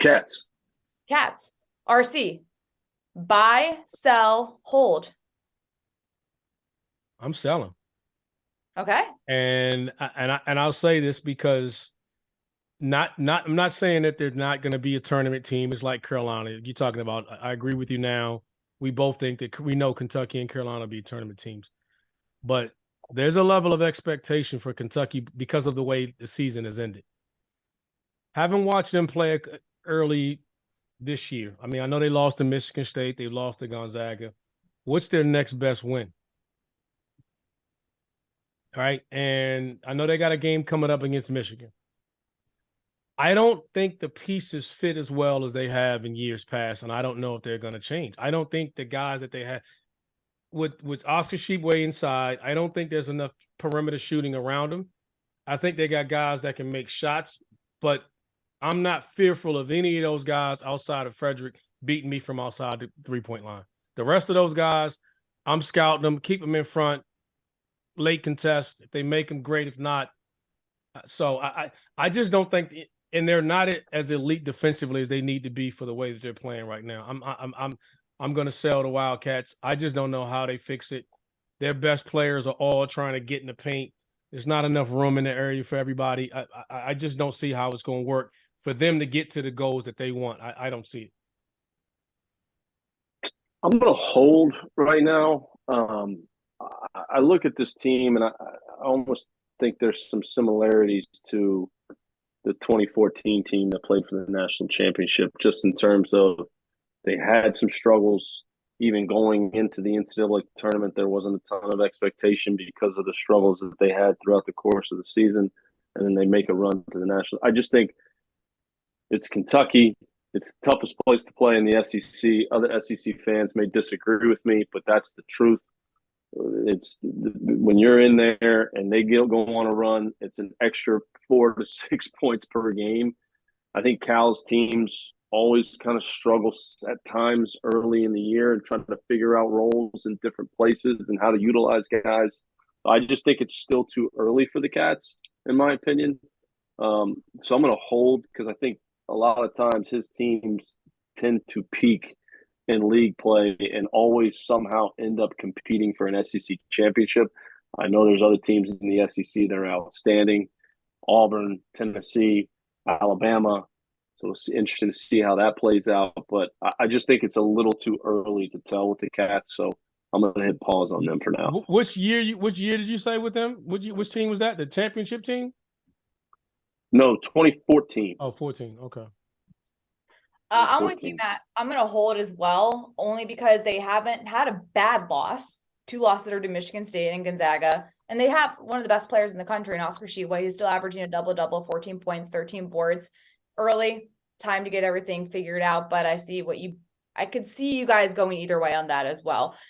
Cats. Cats. RC. Buy, sell, hold. I'm selling. Okay. And I'll say this because I'm not saying that they're not going to be a tournament team. It's like Carolina. You're talking about. I agree with you now. We both think that we know Kentucky and Carolina will be tournament teams, but there's a level of expectation for Kentucky because of the way the season has ended. Haven't watched them play early this year. I mean, I know they lost to Michigan State. They lost to Gonzaga. What's their next best win? All right. And I know they got a game coming up against Michigan. I don't think the pieces fit as well as they have in years past, and I don't know if they're going to change. I don't think the guys that they had with Oscar Tshiebwe inside, I don't think there's enough perimeter shooting around him. I think they got guys that can make shots, but I'm not fearful of any of those guys outside of Frederick beating me from outside the three-point line. The rest of those guys, I'm scouting them, keep them in front, late contest. If they make them, great. If not, so I just don't think, and they're not as elite defensively as they need to be for the way that they're playing right now. I'm going to sell the Wildcats. I just don't know how they fix it. Their best players are all trying to get in the paint. There's not enough room in the area for everybody. I just don't see how it's going to work for them to get to the goals that they want. I don't see it. I'm going to hold right now. I look at this team and I almost think there's some similarities to the 2014 team that played for the national championship, just in terms of they had some struggles even going into the NCAA tournament. There wasn't a ton of expectation because of the struggles that they had throughout the course of the season, and then they make a run to the national. I just think it's Kentucky. It's the toughest place to play in the SEC. Other SEC fans may disagree with me, but that's the truth. It's when you're in there and they go on a run, it's an extra 4 to 6 points per game. I think Cal's teams always kind of struggle at times early in the year and trying to figure out roles in different places and how to utilize guys. I just think it's still too early for the Cats, in my opinion. So I'm going to hold because I think a lot of times his teams tend to peak in league play and always somehow end up competing for an SEC championship. I know there's other teams in the SEC that are outstanding. Auburn, Tennessee, Alabama. So it's interesting to see how that plays out. But I just think it's a little too early to tell with the Cats. So I'm going to hit pause on them for now. Which year did you say with them? Which team was that? The championship team? No, 2014. Oh, 14. Okay. I'm with you, Matt. I'm going to hold as well, only because they haven't had a bad loss. 2 losses are to Michigan State and Gonzaga. And they have one of the best players in the country in Oscar Tshiebwe, who's still averaging a double-double, 14 points, 13 boards. Early, time to get everything figured out. But I could see you guys going either way on that as well.